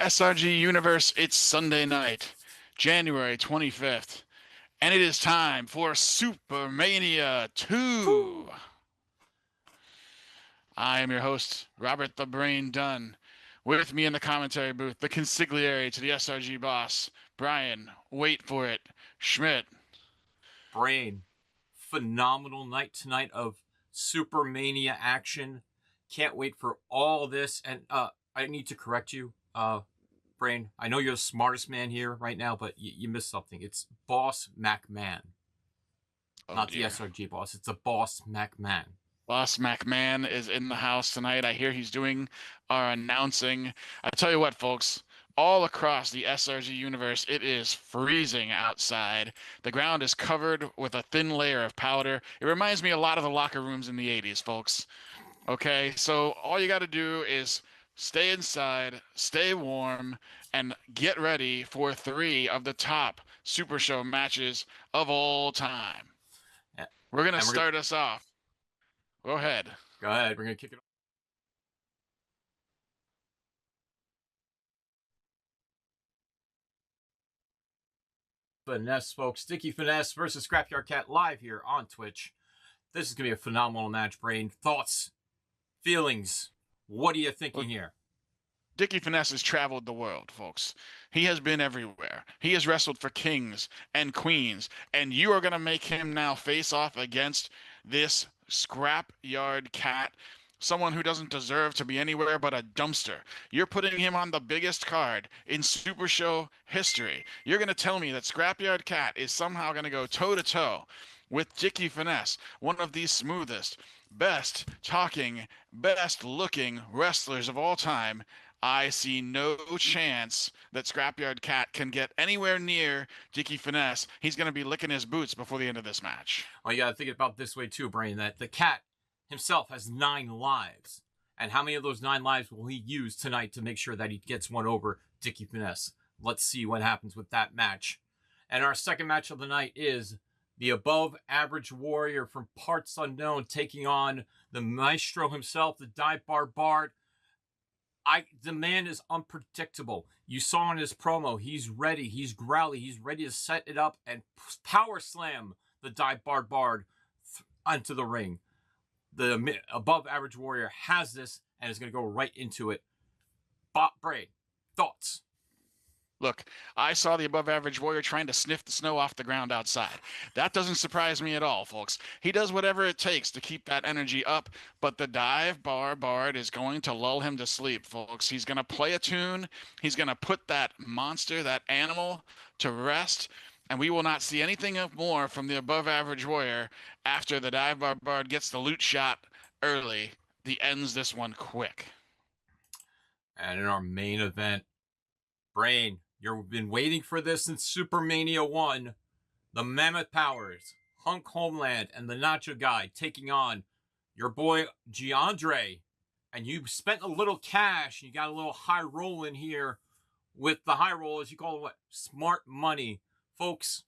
SRG Universe, it's Sunday night, January 25th, and it is time for Supermania 2. Whew. I am your host, Robert the Brain Dunn. With me in the commentary booth, the consigliere to the SRG boss, Brian, wait for it, Schmidt. Brain, phenomenal night tonight of Supermania action. Can't wait for all this. And I need to correct you, Brain. I know you're the smartest man here right now, but you missed something. It's Boss McMahon, Oh not dear. the SRG boss. It's the Boss McMahon. Boss McMahon is in the house tonight. I hear he's doing our announcing. I tell you what, folks, all across the SRG universe, it is freezing outside. The ground is covered with a thin layer of powder. It reminds me a lot of the locker rooms in the 80s, folks. Okay, so all you got to do is stay inside, stay warm, and get ready for three of the top Super Show matches of all time. Yeah. We're going to And we're start us off. Go ahead. Go ahead. We're gonna kick it off. Finesse, folks. Dickie Finesse versus Scrapyard Cat live here on Twitch. This is gonna be a phenomenal match, Brain. Thoughts, feelings. What are you thinking here? Dickie Finesse has traveled the world, folks. He has been everywhere. He has wrestled for kings and queens, and you are going to make him now face off against this scrapyard cat, someone who doesn't deserve to be anywhere but a dumpster. You're putting him on the biggest card in Super Show history. You're going to tell me that Scrapyard Cat is somehow going to go toe-to-toe with Dickie Finesse, one of the smoothest, best talking, best looking wrestlers of all time. I see no chance that Scrapyard Cat can get anywhere near Dickie Finesse. He's going to be licking his boots before the end of this match. Well, you got to think about it this way too, Brain, that the cat himself has 9 lives. And how many of those 9 lives will he use tonight to make sure that he gets one over Dickie Finesse? Let's see what happens with that match. And our second match of the night is the above average warrior from parts unknown taking on the maestro himself, the Dive Barbard. The man is unpredictable. You saw in his promo, he's ready, he's growly, he's ready to set it up and power slam the Dive Barbard onto the ring. The above average warrior has this and is going to go right into it. Brain, thoughts? Look, I saw the above average warrior trying to sniff the snow off the ground outside. That doesn't surprise me at all, folks. He does whatever it takes to keep that energy up, but the Dive Barbard is going to lull him to sleep, folks. He's going to play a tune. He's going to put that monster, that animal, to rest, and we will not see anything more from the above average warrior after the Dive Barbard gets the loot shot early. He ends this one quick. And in our main event, Brain, you've been waiting for this since Supermania 1. The Mammoth Powers, Hunk, Homeland, and the Nacho guy taking on your boy JEANDRE. And you spent a little cash. You got a little high roll in here with the high roll, as you call it, what? Smart money. Folks,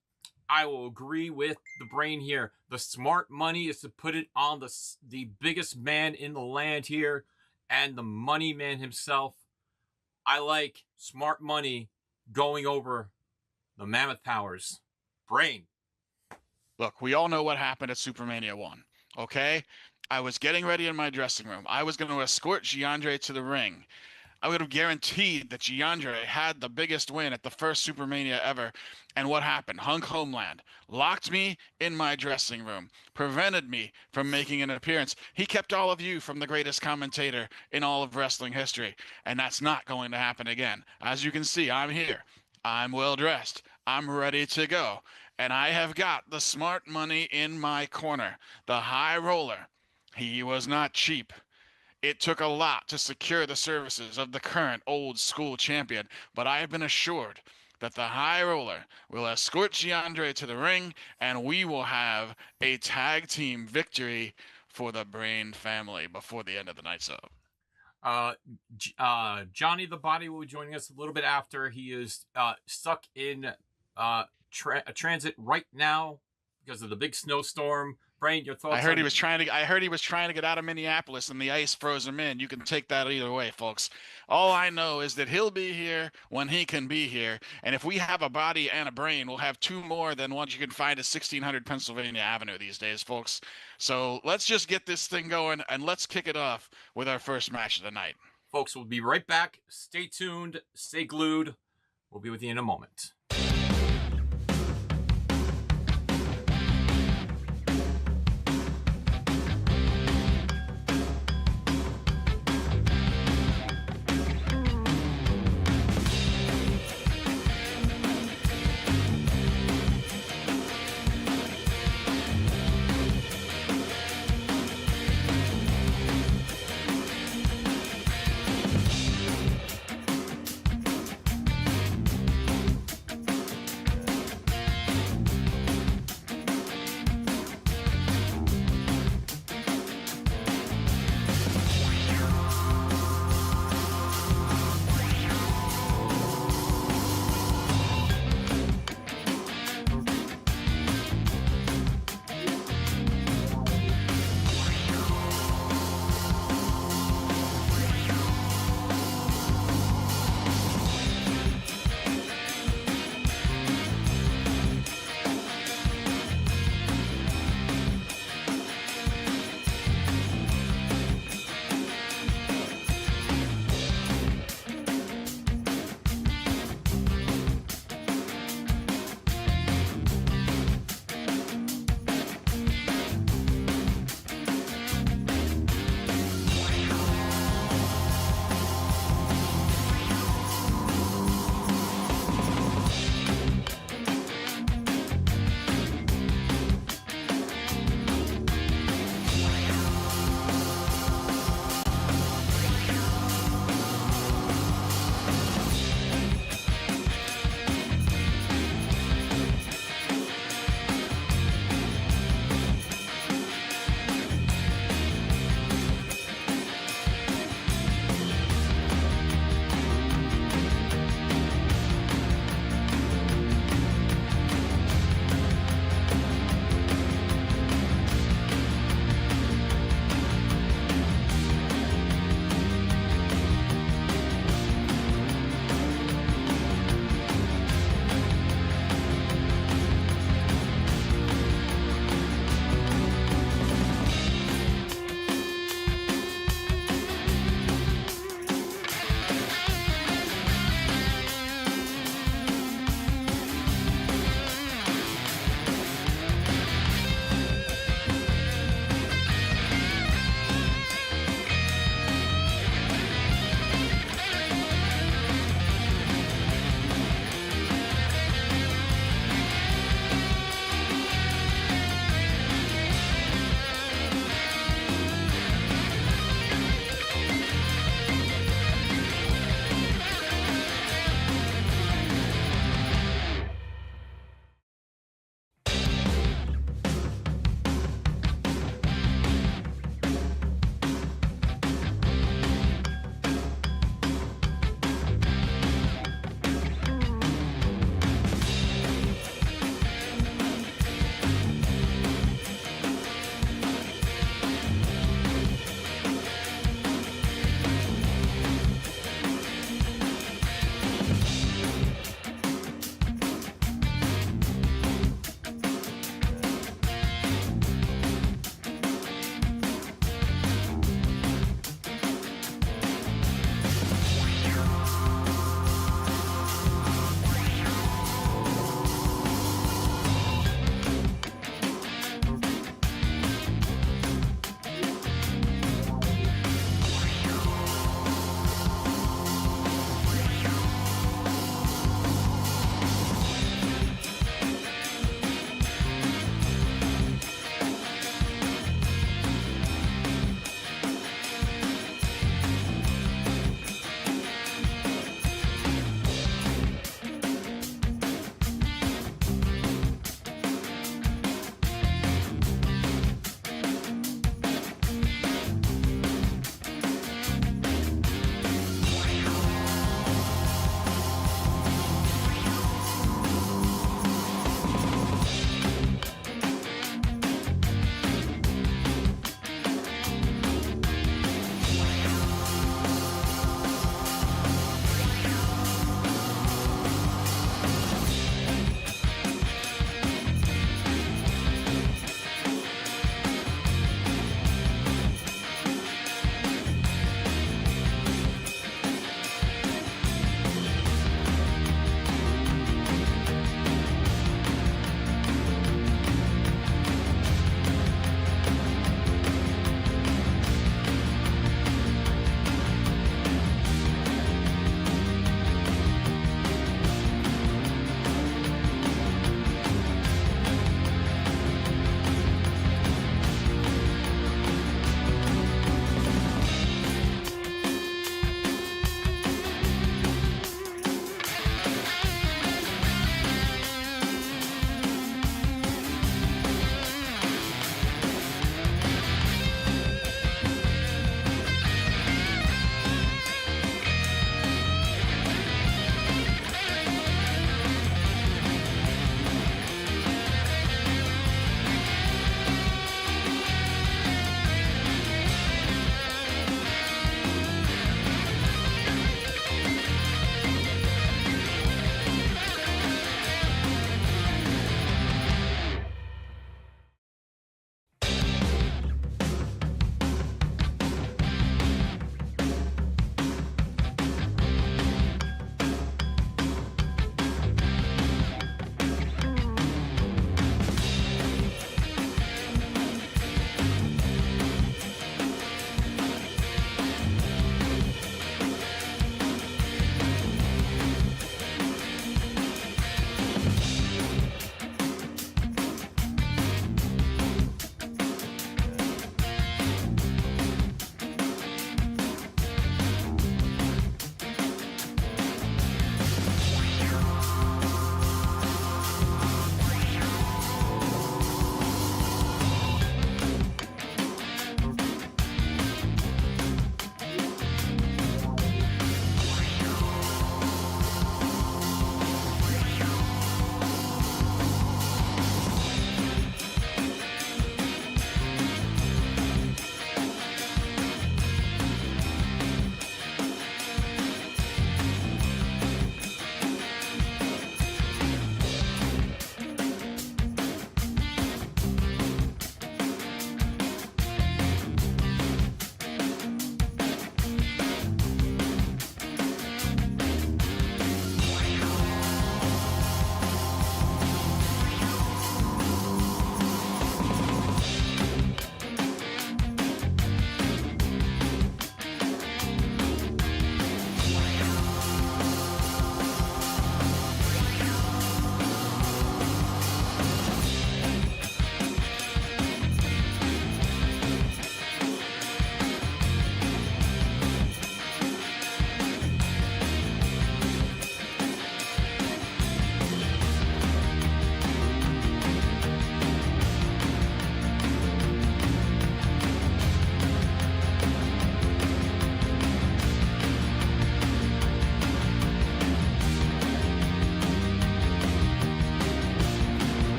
I will agree with the Brain here. The smart money is to put it on the biggest man in the land here and the money man himself. I like smart money going over the Mammoth Powers. Brain. Look, we all know what happened at Supermania 1, okay? I was getting ready in my dressing room. I was going to escort JEANDRE to the ring. I would have guaranteed that JEANDRE had the biggest win at the first Supermania ever. And what happened? Hunk Homeland locked me in my dressing room, prevented me from making an appearance. He kept all of you from the greatest commentator in all of wrestling history. And that's not going to happen again. As you can see, I'm here. I'm well dressed. I'm ready to go. And I have got the smart money in my corner. The high roller. He was not cheap. It took a lot to secure the services of the current old school champion, but I have been assured that the High Roller will escort JEANDRE to the ring, and we will have a tag team victory for the Brain family before the end of the night's up. Johnny the Body will be joining us a little bit after. He is stuck in transit right now because of the big snowstorm. Brain, your thoughts? I heard he was trying to get out of Minneapolis, and the ice froze him in. You can take that either way, folks. All I know is that he'll be here when he can be here, and if we have a body and a brain, we'll have two more than what you can find at 1600 Pennsylvania Avenue these days, folks. So let's just get this thing going, and let's kick it off with our first match of the night. Folks, we'll be right back. Stay tuned. Stay glued. We'll be with you in a moment.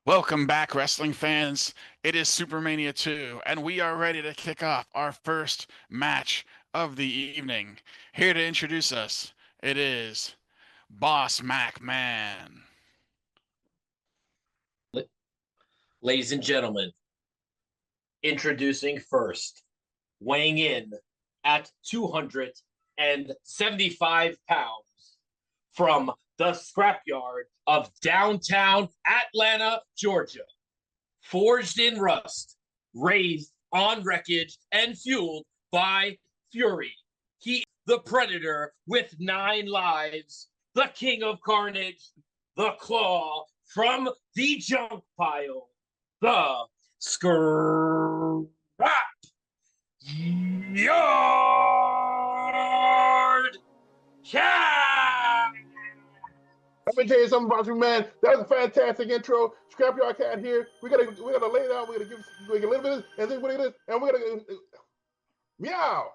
Welcome back, wrestling fans. It is Supermania 2, and we are ready to kick off our first match of the evening. Here to introduce us, it is Boss McMahon. Ladies and gentlemen, introducing first, weighing in at 275 pounds from the scrapyard of downtown Atlanta, Georgia. Forged in rust, raised on wreckage, and fueled by fury. He is the Predator with 9 lives, the King of Carnage, the Claw from the junk pile, the Scrapyard Cat. Let me tell you something about you, man. That was a fantastic intro. Scrapyard Cat here. We gotta lay it out. We're gonna give a little bit of this, and then we're gonna meow.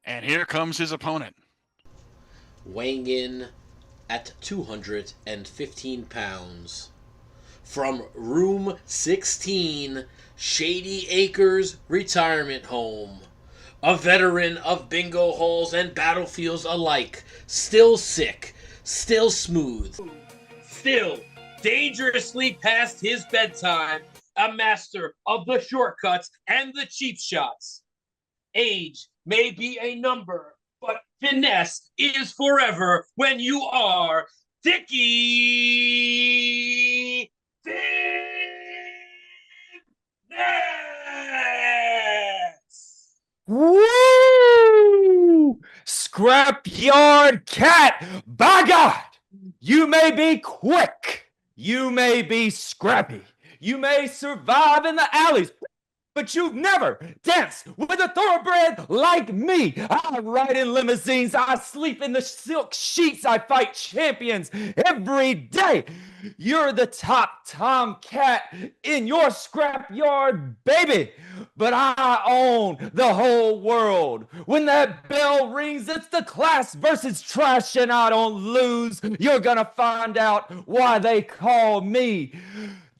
And here comes his opponent. Weighing in at 215 pounds from room 16, Shady Acres Retirement Home. A veteran of bingo halls and battlefields alike. Still sick, still smooth, still dangerously past his bedtime. A master of the shortcuts and the cheap shots. Age may be a number, but finesse is forever when you are Dickie Finesse. Woo! Scrapyard Cat! By God! You may be quick, you may be scrappy, you may survive in the alleys, but you've never danced with a thoroughbred like me. I ride in limousines, I sleep in the silk sheets, I fight champions every day. You're the top tomcat in your scrapyard, baby. But I own the whole world. When that bell rings, it's the class versus trash, and I don't lose. You're gonna find out why they call me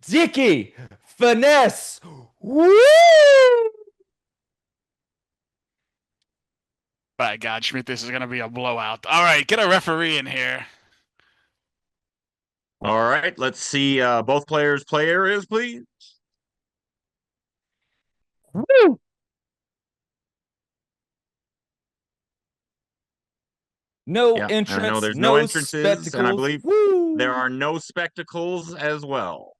Dickie Finesse. Woo! By God, Schmidt, this is going to be a blowout. All right, get a referee in here. All right, let's see both players' play areas, please. Woo! No Yeah, entrance, I know there's no no entrances, spectacles. and I believe Woo! there are no spectacles as well.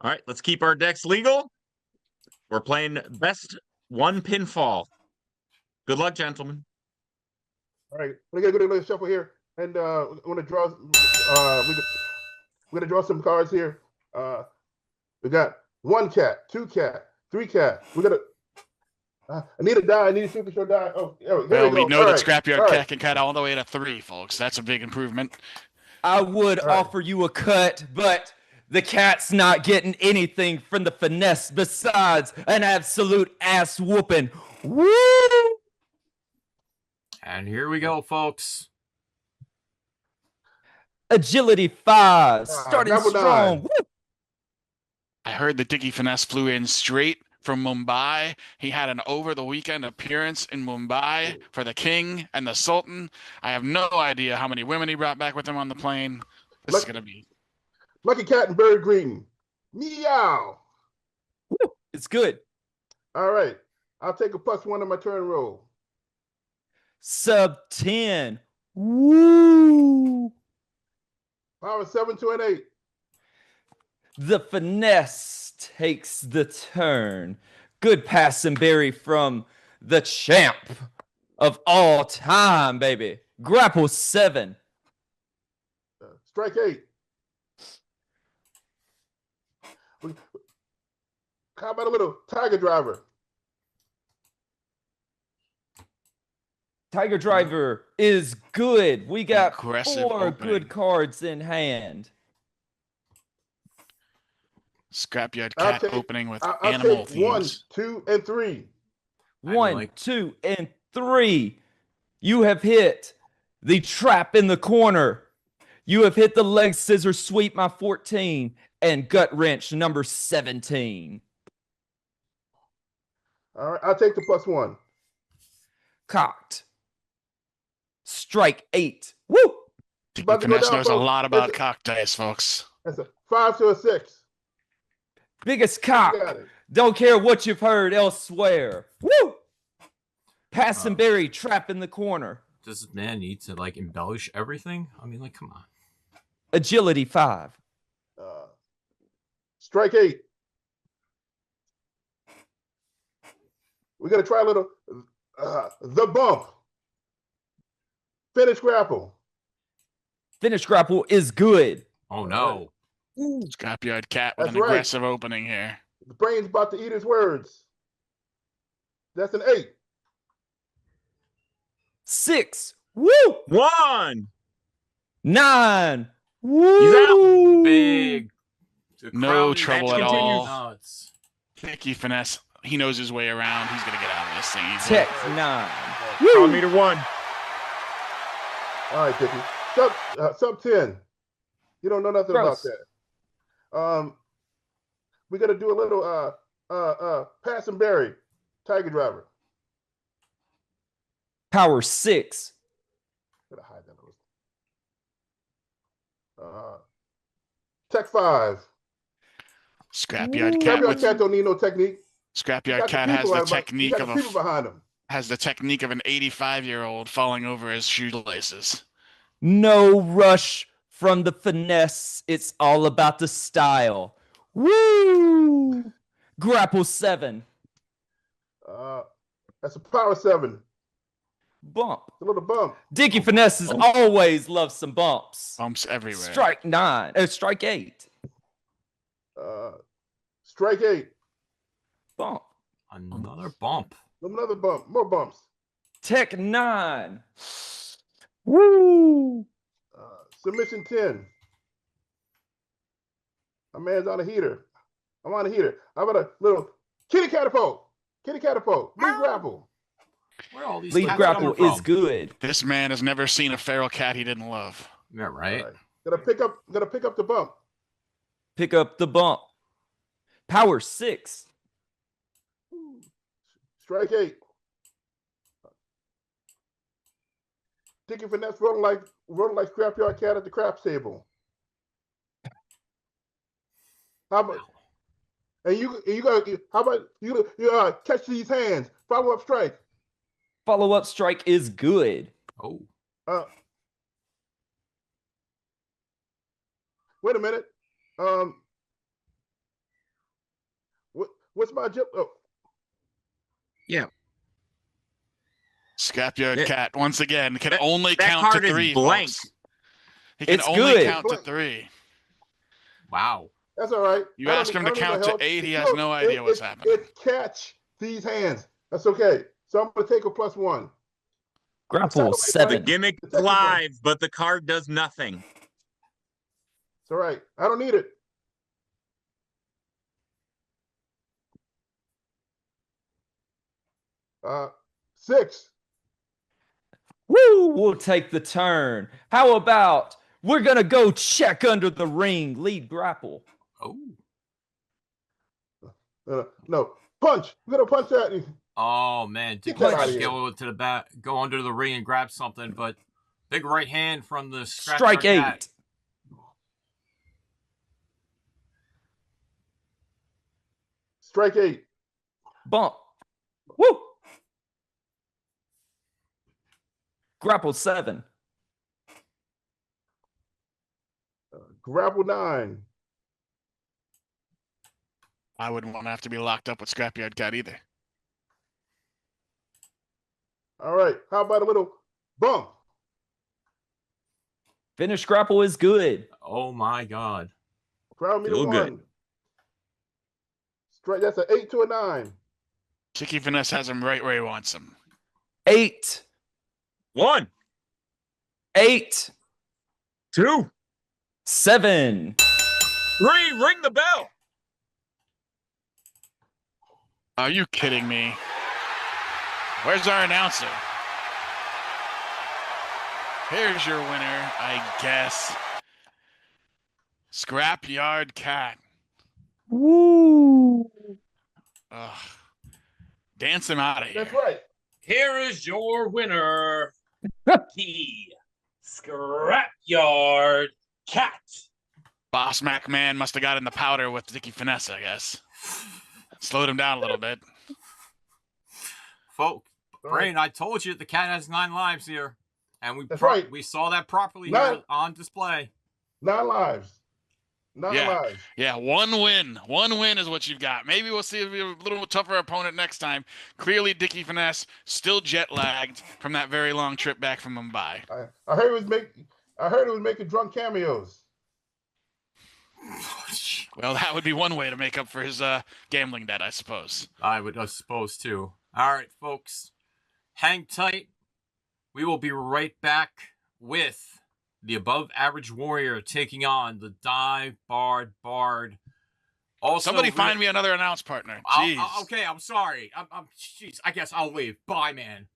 All right, let's keep our decks legal. We're playing best one pinfall. Good luck, gentlemen. All right, we're gonna go to the shuffle here, and we're gonna draw. We're gonna draw some cards here. We got 1 cat, 2 cat, 3 cat. We got I need a die. I need a super show die. Oh, here Well, we we go. know All that right. Scrapyard Cat can cut all the way to 3, folks. That's a big improvement. I would All right. offer you a cut, but the cat's not getting anything from the finesse besides an absolute ass whooping. Woo! And here we go, folks. Agility 5, starting number strong. 9. Woo! I heard that Dickie Finesse flew in straight from Mumbai. He had an over-the-weekend appearance in Mumbai for the King and the Sultan. I have no idea how many women he brought back with him on the plane. This is going to be... Lucky Cat and Bird Green. Meow. Woo! It's good. All right. I'll take a +1 on my turn roll. Sub 10. Woo! Power 7 to an 8. The finesse takes the turn. Good pass and berry from the champ of all time, baby. Grapple 7. Strike 8. How about a little Tiger Driver? Tiger Driver is good. We got Aggressive 4 opening. good cards in hand. Scrapyard I'll Cat take- opening with I'll animal take 1, themes. 2, and 3. I 1, like- 2, and 3. You have hit the trap in the corner. You have hit the leg scissor sweep, my 14, and gut wrench number 17. All right, I'll take the +1. Cocked. Strike 8. Woo! About to go Finesse down, knows a folks. lot about cock dice, folks. That's a 5 to a 6. Biggest You got cock. it. Don't care what you've heard elsewhere. Woo! Pass and bury, trap in the corner. Does this man need to like embellish everything? I mean, like, come on. Agility 5. Strike 8. We're gonna try a little the bump. Finish grapple. Finish grapple is good. Oh no. Scrapyard Cat with That's an right. aggressive opening here. The brain's about to eat his words. That's an 8. 6. Woo! 1. 9. Woo! Big. The No crowd is trouble at going all. nuts. Dickie Finesse, he knows his way around. He's gonna get out of this thing easily. Tech 9. Power meter 1. All right, Dickie. Sub 10. You don't know nothing Gross. about that. We're gonna do a little pass and bury. Tiger driver. Power 6. Gotta hide that little. Tech 5. Scrapyard Cat Cat with don't need no technique. Scrapyard Cat has the technique of people a behind him. has the technique of an 85-year-old falling over his shoelaces. No rush from the finesse. It's all about the style. Woo! Grapple 7. That's a power 7. Bump. It's a little bump. Dickie Finesses always love some bumps. Bumps everywhere. Strike 9. Strike 8. Strike 8. Bump. Another bump. Another bump. More bumps. Tech 9. Woo! Submission 10. My man's on a heater. I'm on a heater. How about a little kitty catapult? Kitty catapult. Lead grapple. Where are all these Lead cats grapple coming is from? good. This man has never seen a feral cat he didn't love. Yeah, right. All right. Gotta pick up the bump. Pick up the bump. Power 6. Strike 8. Dickie Finesse rolling like Scrapyard Cat at the craps table. How about how about you catch these hands? Follow up strike. Follow up strike is good. Oh. Wait a minute. What's my jump? Oh. Yeah. Scrapyard Yeah. Cat once again can That- only that count to card is 3. blank. Folks. He can It's only good. count to 3. Wow. That's all right. You ask him to count to 8, he has no idea what's happening. It's catch these hands. That's okay. So I'm going to take a +1. Grapple The 7. Gimmick The technical- live, but the card does nothing. It's all right. I don't need it. Uh, 6. Woo! We'll take the turn. How about we're going to go check under the ring. Lead grapple. Oh. No. Punch. We're going to punch that. Oh man, Get Dick that tried outta to here. go to the back, go under the ring and grab something, but big right hand from the Strike Scrapyard Cat. 8. Strike 8. Bump. Woo! Grapple 7. Grapple 9. I wouldn't want to have to be locked up with Scrapyard Cat either. All right. How about a little bump? Finish grapple is good. Oh my god. Crowd meter Feel 1. good. Strike. That's an 8 to a 9. Dickie Finesse has him right where he wants him. 8. 1, 8. 2, 7. 3. Ring the bell. Are you kidding me? Where's our announcer? Here's your winner, I guess. Scrapyard Cat. Woo! Ugh. Dance him out of here. That's right. Here is your winner, the Scrapyard Cat. Boss McMahon must have got in the powder with Dickie Finesse, I guess. Slowed him down a little bit. Folks, Brain, I told you the cat has 9 lives here. And we That's right. we saw that properly 9 here on display. 9 lives. 9 Yeah. lives. Yeah, 1 win. 1 win is what you've got. Maybe we'll see a little tougher opponent next time. Clearly, Dickie Finesse still jet lagged from that very long trip back from Mumbai. I heard it was making drunk cameos. Well, that would be one way to make up for his gambling debt, I suppose. I would suppose too. All right, folks. Hang tight. We will be right back with the Above Average Warrior taking on the Dive Bard Bard. Also, Somebody find me another announce partner. Jeez. Okay, I'm sorry. Jeez, I guess I'll leave. Bye, man.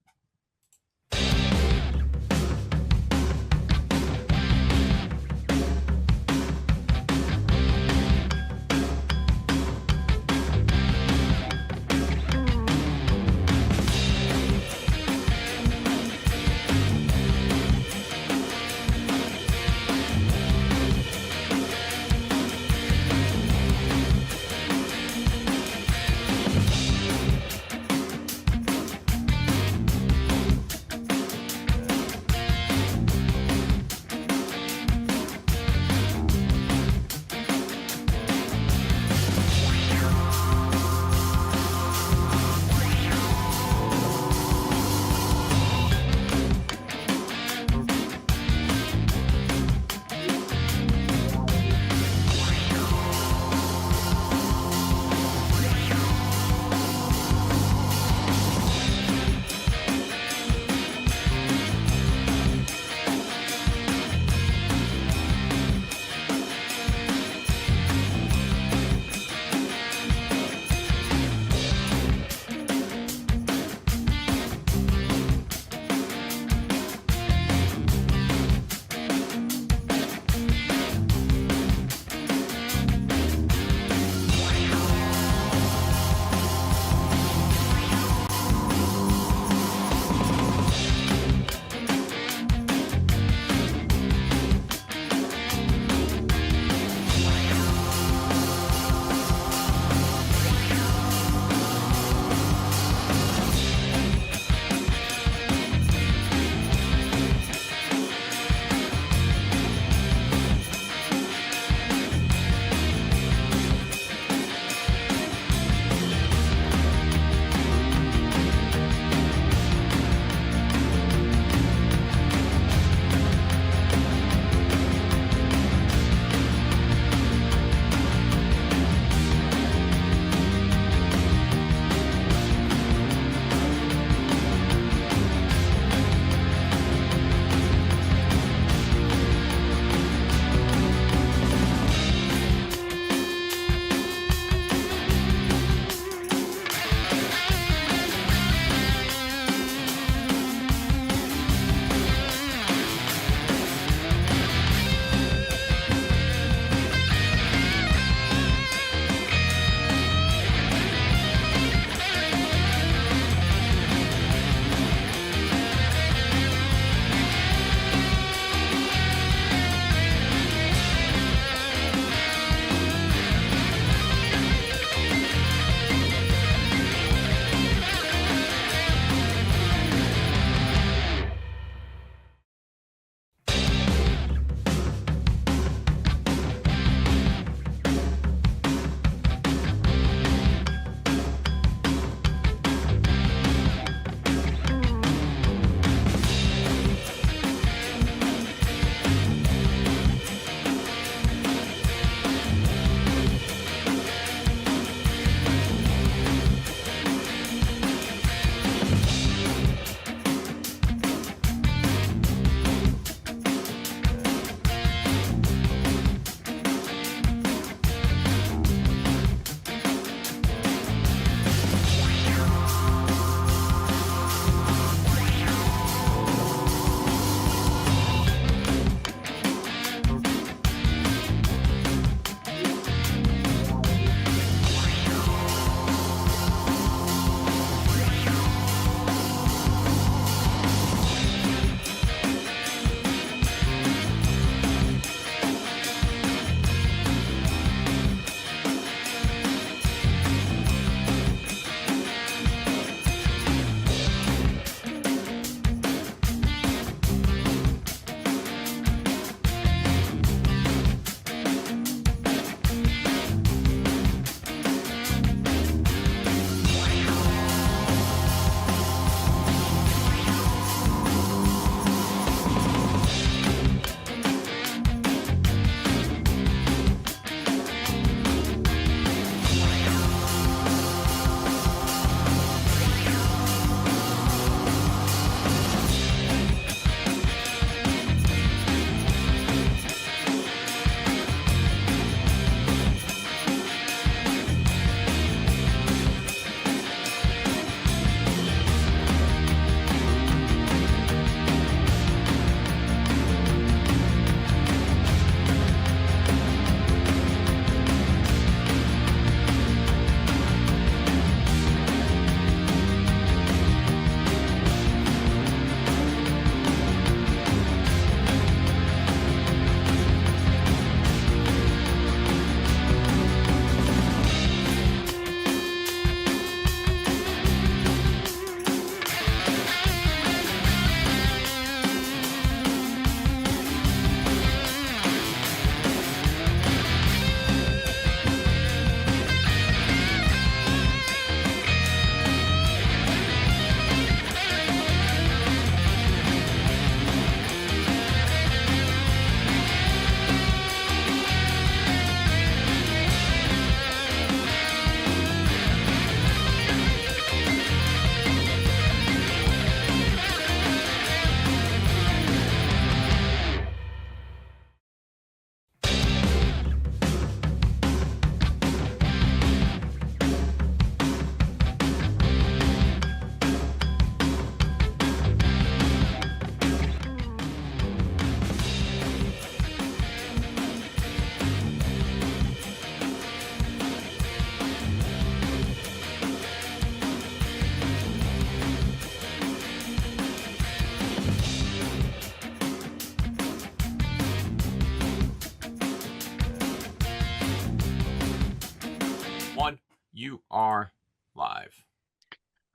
You are live.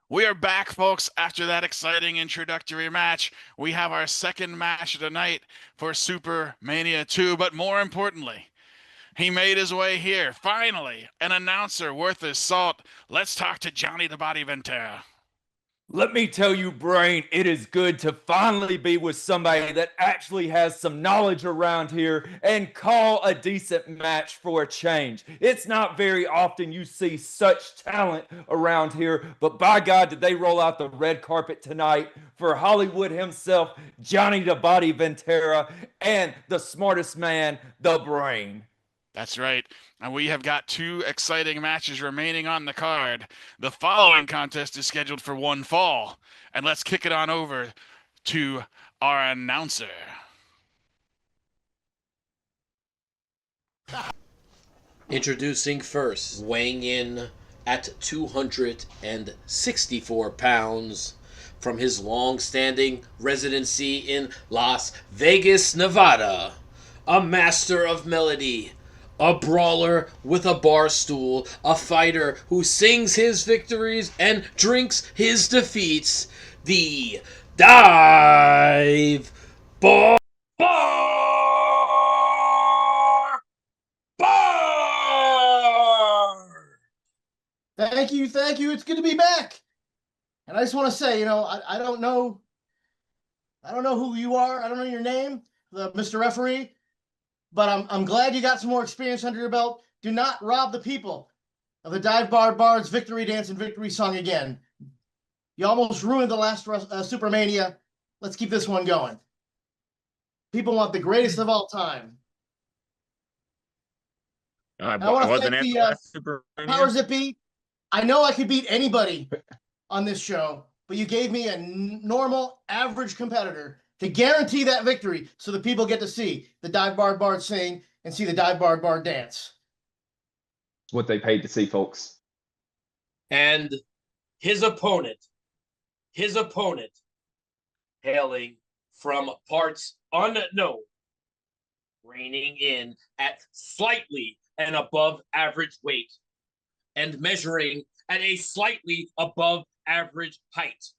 We are back, folks, after that exciting introductory match. We have our second match of the night for Supermania 2, but more importantly, he made his way here. Finally, an announcer worth his salt. Let's talk to Johnny the Body Ventura. Let me tell you, Brain, it is good to finally be with somebody that actually has some knowledge around here and call a decent match for a change. It's not very often you see such talent around here, but by God, did they roll out the red carpet tonight for Hollywood himself, Johnny the Body Ventura, and the smartest man, the Brain. That's right. And we have got two exciting matches remaining on the card. The following contest is scheduled for one fall. And let's kick it on over to our announcer. Introducing first, weighing in at 264 pounds, from his long-standing residency in Las Vegas, Nevada, a master of melody, a brawler with a bar stool, a fighter who sings his victories and drinks his defeats, the Dive Bar. Thank you. It's good to be back. And I just want to say, I don't know who you are. I don't know your name, Mr. Referee, but I'm glad you got some more experience under your belt. Do not rob the people of the Dive Bar Bard's victory dance and victory song again. You almost ruined the last Supermania. Let's keep this one going. People want the greatest of all time. I want to wasn't thank at the the last powers Supermania. that be. I know I could beat anybody on this show, but you gave me a normal, average competitor to guarantee that victory so the people get to see the Dive Bar Bard sing and see the Dive Bar Bard dance. It's what they paid to see, folks. And his opponent, hailing from parts unknown, reining in at slightly and above average weight, and measuring at a slightly above average height,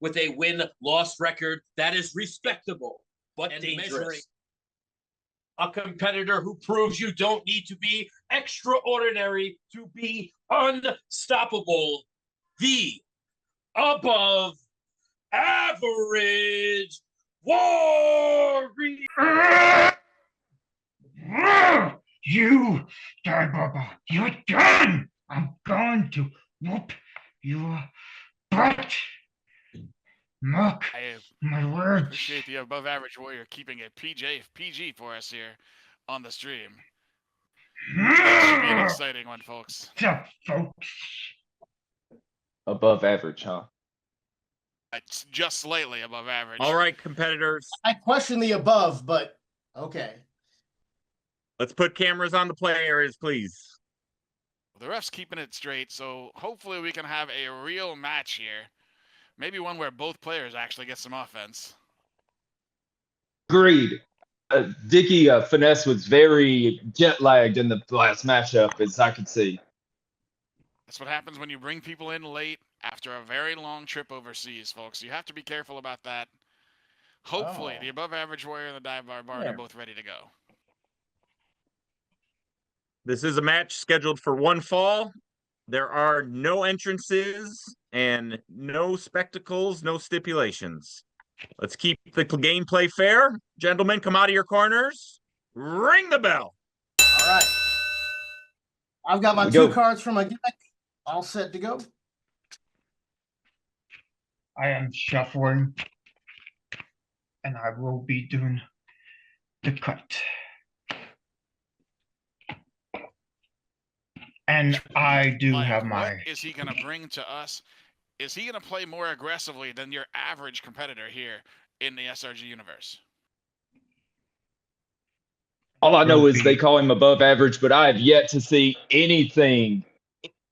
with a win-loss record that is respectable but dangerous. A competitor who proves you don't need to be extraordinary to be unstoppable. The above average warrior. You, Baba, you're done. I'm going to whoop your butt. Mark I my words. appreciate the above average warrior keeping it PG for us here on the stream. That should be an exciting one, folks. What's up, folks? Above average, huh? It's just slightly above average. All right, competitors. I question the above, but okay. Let's put cameras on the play areas, please. The ref's keeping it straight, so hopefully we can have a real match here. Maybe one where both players actually get some offense. Agreed. Dickie Finesse was very jet lagged in the last matchup, as I could see. That's what happens when you bring people in late after a very long trip overseas, folks. You have to be careful about that. Hopefully, the above average warrior and the Dive Bar Bard are both ready to go. This is a match scheduled for one fall. There are no entrances and no spectacles, no stipulations. Let's keep the gameplay fair. Gentlemen, come out of your corners. Ring the bell. All right. I've got my two cards from my deck all set to go. I am shuffling, and I will be doing the cut. And I do have my. What is he going to bring to us? Is he going to play more aggressively than your average competitor here in the SRG universe? All I know is they call him above average, but I have yet to see anything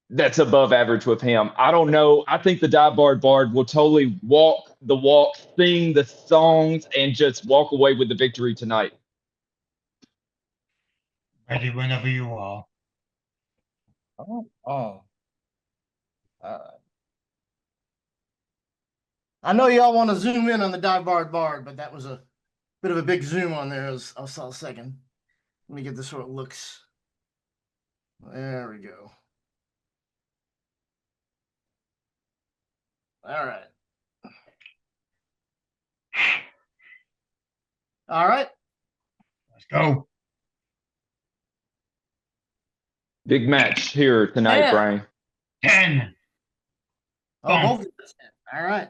that's above average with him. I don't know. I think the Dive Bar Bard will totally walk the walk, sing the songs, and just walk away with the victory tonight. Ready whenever you are. Oh. I know y'all want to zoom in on the dive bar, but that was a bit of a big zoom on there. I saw a second. Let me get this so it looks. There we go. All right. All right. Let's go. Big match here tonight, Yeah. Brian. 10. Oh, Bump. both of us. All right.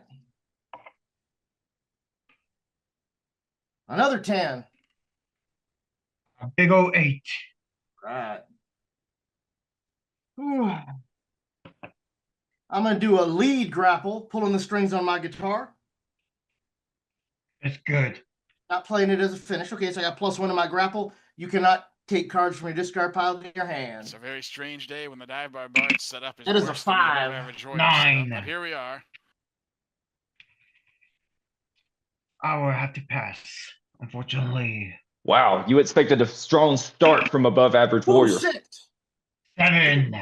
Another 10. A big old 8. Right. Whew. I'm going to do a lead grapple, pulling the strings on my guitar. It's good. Not playing it as a finish. Okay, so I got +1 to my grapple. You cannot take cards from your discard pile to your hand. It's a very strange day when the dive bar bard setup is That is a worse than the 5. above-average warrior 9. setup, but here we are. I will have to pass, unfortunately. Wow, you expected a strong start from above average Ooh, warrior. 6. 7.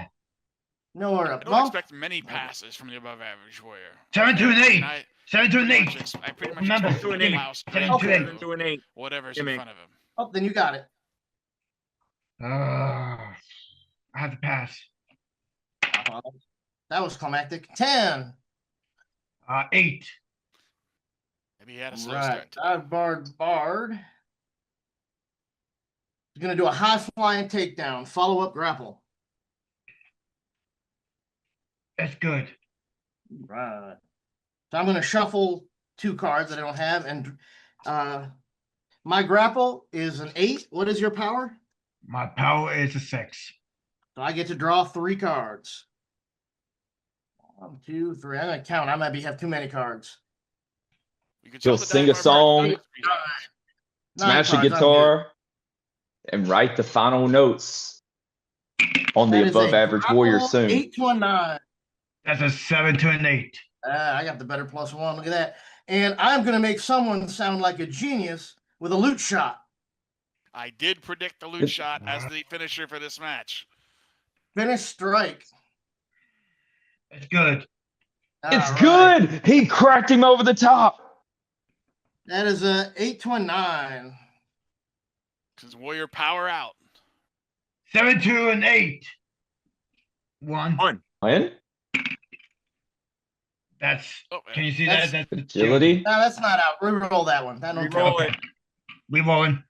Nowhere I up. don't Bump. expect many passes from the above-average warrior. 7 to an I 8. mean, 7 to an 8. I pretty much Remember, expect to an him to 8. plow straight 7 to Okay. 8. through To an 8. whatever's in Gimme. front of him. Oh, then you got it. I have to pass. That was climactic. 10. 8. Maybe he had a slow Right. start. Dive bard. He's going to do a high flying takedown. Follow up grapple. That's good. Right. So I'm going to shuffle 2 cards that I don't have. And my grapple is an 8. What is your power? My power is a 6. So I get to draw 3 cards. 1, 2, 3. I'm going to count. I might have too many cards. You could He'll tell the sing dive a bar bard song, knows three cards. 9 smash a cards, I'm guitar, and write the final notes on good. That the is a above average warrior grapple, soon. 8 to a 9. That's a 7 to an 8. I got the better +1. Look at that. And I'm going to make someone sound like a genius with a loot shot. I did predict the loot shot as the finisher for this match. Finish strike. It's good. It's All right. good. He cracked him over the top. That is a 8 to a 9. Because warrior power out. 7 to an 8. 1. Win. That's. Oh, Can you see That's- that? That's Agility. No, that's not out. Reroll that one. That don't Reroll count. it. We rolling.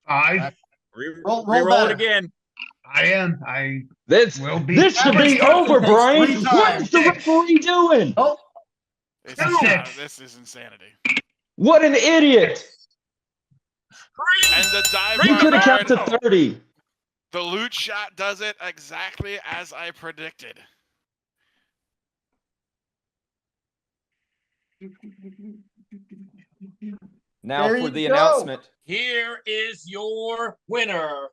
5. Roll Reroll better. it again. I This will be. this should be Average over, takes Brian. 3 What times. is the referee doing? Oh, This No. this is insanity. What an idiot! And the dive He bar could have kept bard, to 30. the loot shot does it exactly as I predicted. Now There for you the go. announcement. Here is your winner,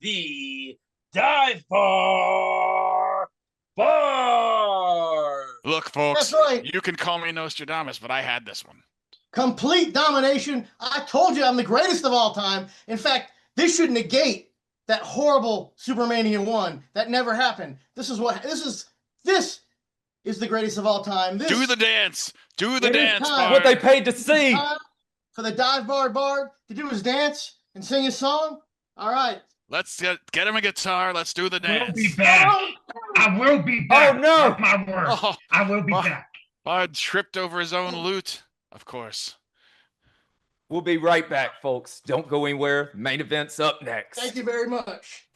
the Dive Bar Bar. Look, folks, That's right. you can call me Nostradamus, but I had this one. complete domination. I told you I'm the greatest of all time. In fact, this should negate that horrible Supermania 1. That never happened. This is the greatest of all time. This Do the dance. Do the It is dance, time. Bard. What they paid to see. time for the dive bar bard to do his dance and sing his song. All right. Let's get him a guitar. Let's do the I will dance. be back. I will be back. Oh, no. Mark my word. Oh, I will be Bard- back. Bard tripped over his own loot, of course. We'll be right back, folks. Don't go anywhere. Main event's up next. Thank you very much.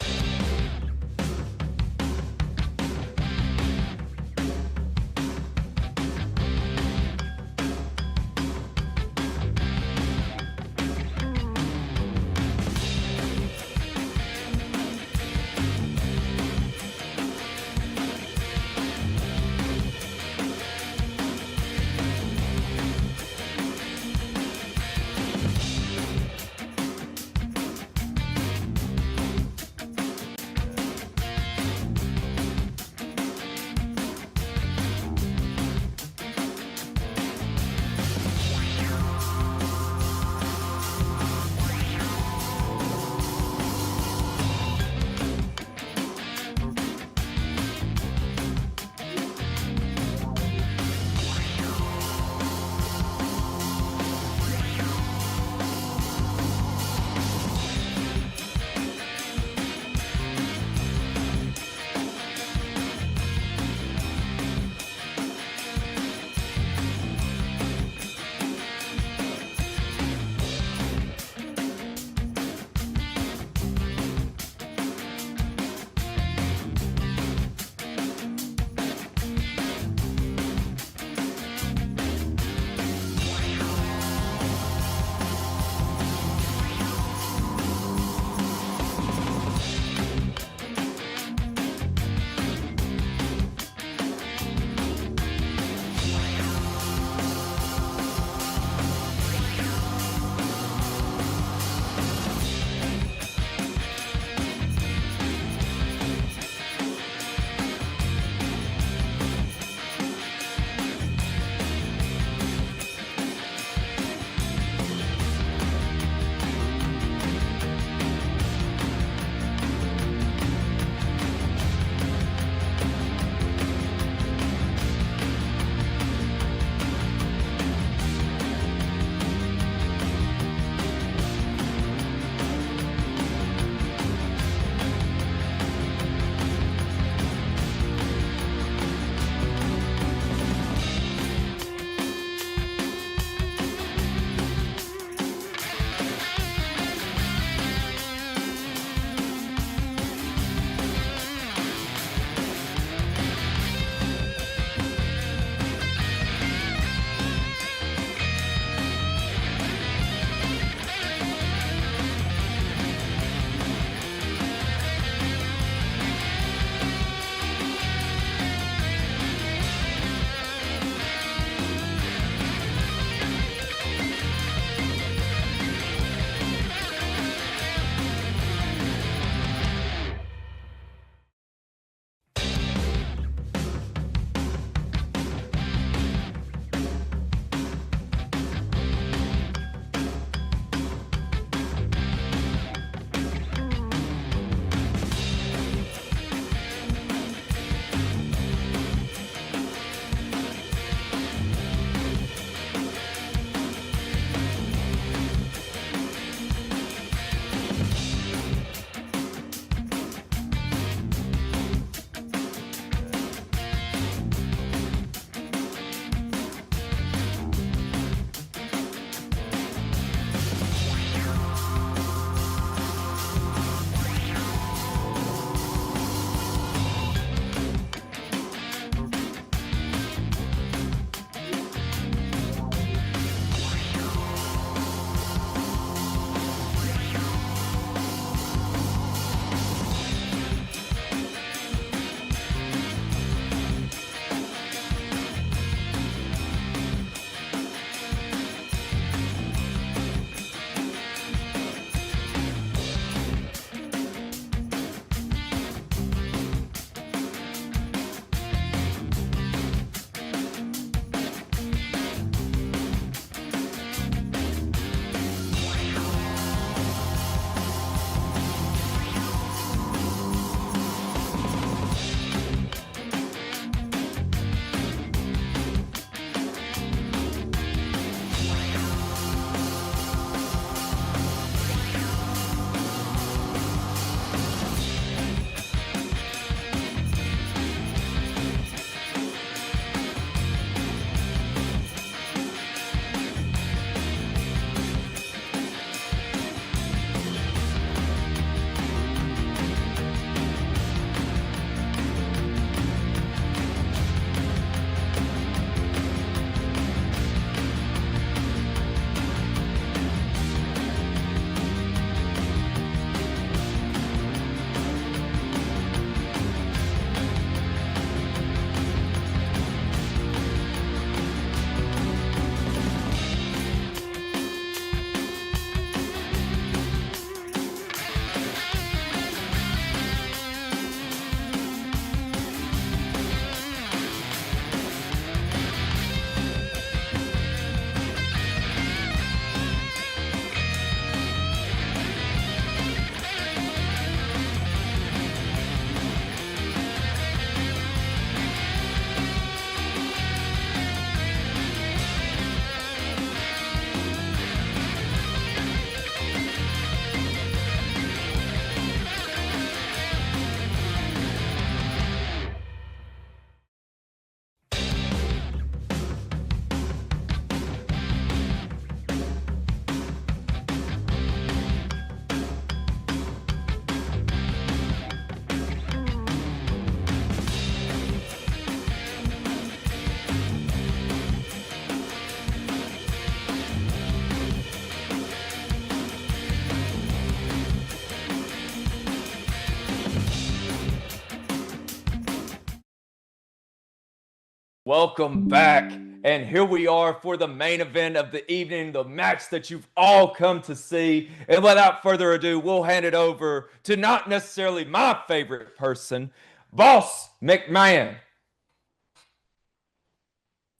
Welcome back. And here we are for the main event of the evening, the match that you've all come to see. And without further ado, we'll hand it over to not necessarily my favorite person, Boss McMahon.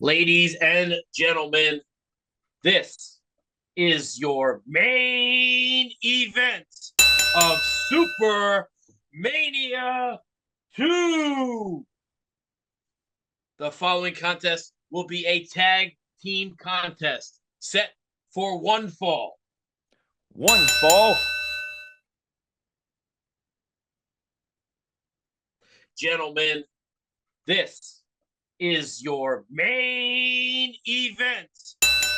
Ladies and gentlemen, this is your main event of Supermania 2. The following contest will be a tag team contest set for one fall. One fall. Gentlemen, this is your main event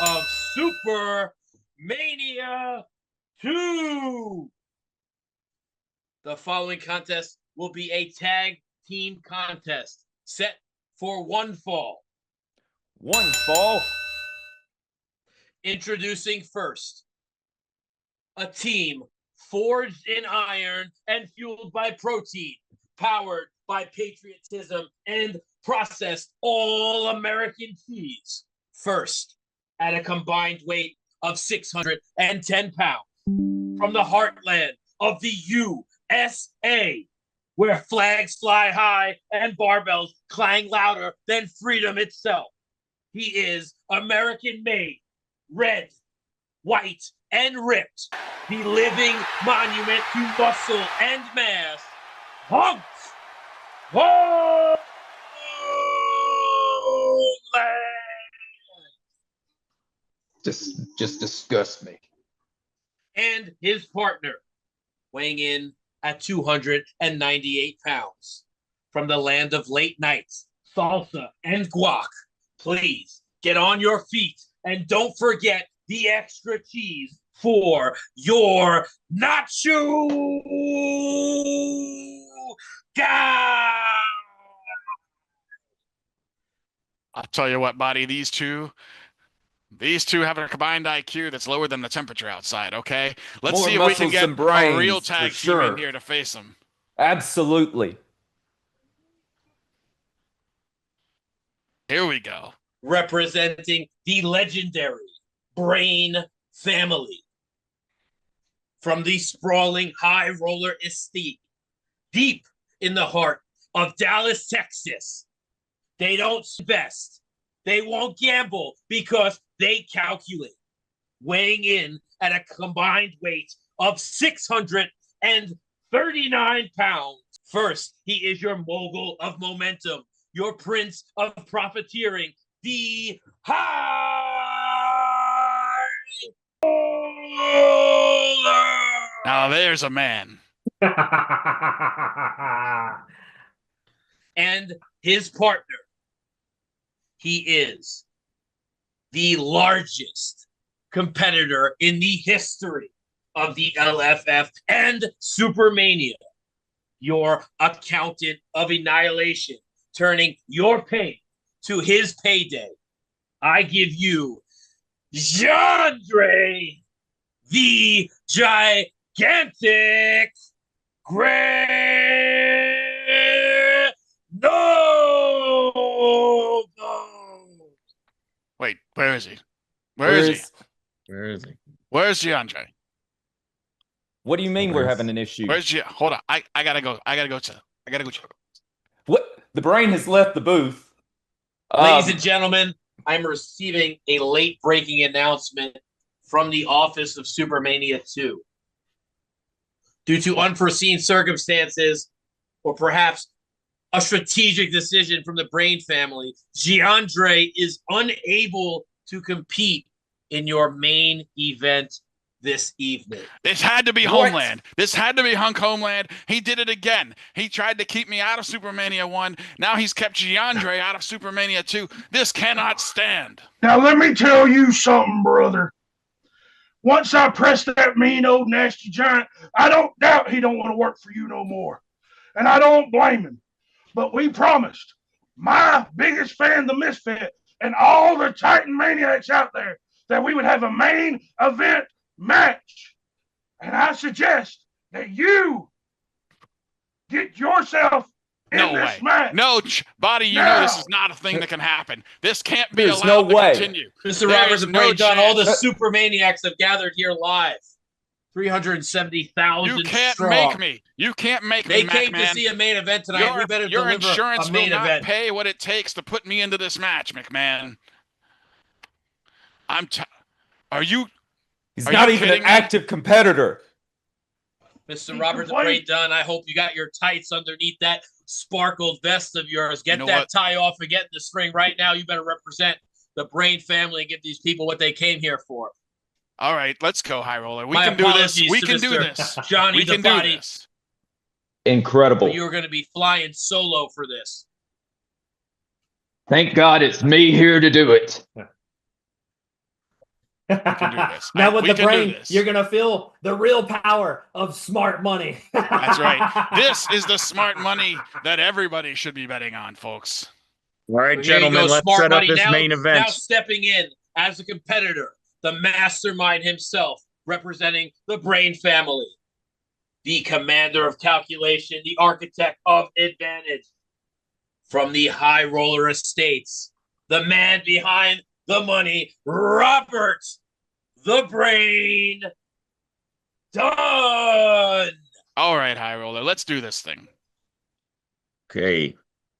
of Supermania 2. The following contest will be a tag team contest set for one fall. One fall. Introducing first, a team forged in iron and fueled by protein, powered by patriotism and processed all-American cheese. First, at a combined weight of 610 pounds, from the heartland of the USA, where flags fly high and barbells clang louder than freedom itself. He is American-made, red, white, and ripped, the living monument to muscle and mass, Hunk! Homeland! Just disgust me. And his partner, weighing in at 298 pounds, from the land of late nights, salsa, and guac. Please get on your feet and don't forget the extra cheese for your Nacho guy. I'll tell you what, buddy, these two have a combined IQ that's lower than the temperature outside, okay? Let's More see if we can muscles get than brains, a real for tag team sure. in here to face them. Absolutely. Here we go. Representing the legendary Brain family. From the sprawling high roller estate, deep in the heart of Dallas, Texas. They don't best. They won't gamble because they calculate. Weighing in at a combined weight of 639 pounds. First, he is your mogul of momentum, your prince of profiteering, the high roller. Now there's a man. And his partner. He is the largest competitor in the history of the LFF and Supermania. Your accountant of annihilation, turning your pain to his payday. I give you JEANDRE, the gigantic GRENOBLE. Wait, where is he? Where is he? Where is he? Where's DeAndre? What do you mean we're having an issue? Where's G? Hold on. I gotta go. I gotta go check. What? The brain has left the booth. Ladies and gentlemen, I'm receiving a late breaking announcement from the office of Supermania 2. Due to unforeseen circumstances, or perhaps a strategic decision from the Brain family, JEANDRE is unable to compete in your main event this evening. This had to be Homeland. This had to be Hunk Homeland. He did it again. He tried to keep me out of Supermania 1. Now he's kept JEANDRE out of Supermania 2. This cannot stand. Now let me tell you something, brother. Once I press that mean old nasty giant, I don't doubt he don't want to work for you no more. And I don't blame him. But we promised my biggest fan, the Misfit, and all the Titan maniacs out there that we would have a main event match. And I suggest that you get yourself No in this way. match. No, Body, you know this Now. is not a thing that can happen. This can't be There's allowed no way. to continue. Mr. There Robert is the no Brain Dunn, all the chance. Supermaniacs have gathered here live. 370,000 You can't strong. make me. You can't make They me, came McMahon. to see a main event tonight. We better Your deliver insurance a will main not event. pay what it takes to put me into this match, McMahon. Are you? He's Are not you even an kidding me? active competitor. Mr. Robert the Brain Dunn, I hope you got your tights underneath that sparkled vest of yours. Get know that what? tie off and get in the string right now. You better represent the Brain family and give these people what they came here for. All right, let's go, High Roller. We My can do this. apologies We to can do Mr. this. Johnny We the can do Body. this. Incredible. But you were going to be flying solo for this. Thank God it's me here to do it. We can do this. Now with we the can do brain, this. you're gonna feel the real power of smart money. That's right. This is the smart money that everybody should be betting on, folks. All right, Here you gentlemen, go, let's Smart set up Money. this now, main event. Now stepping in as a competitor, the mastermind himself, representing the Brain family, the commander of calculation, the architect of advantage, from the High Roller Estates, the man behind the money, Robert the Brain Dunn. All right, High Roller, let's do this thing. Okay,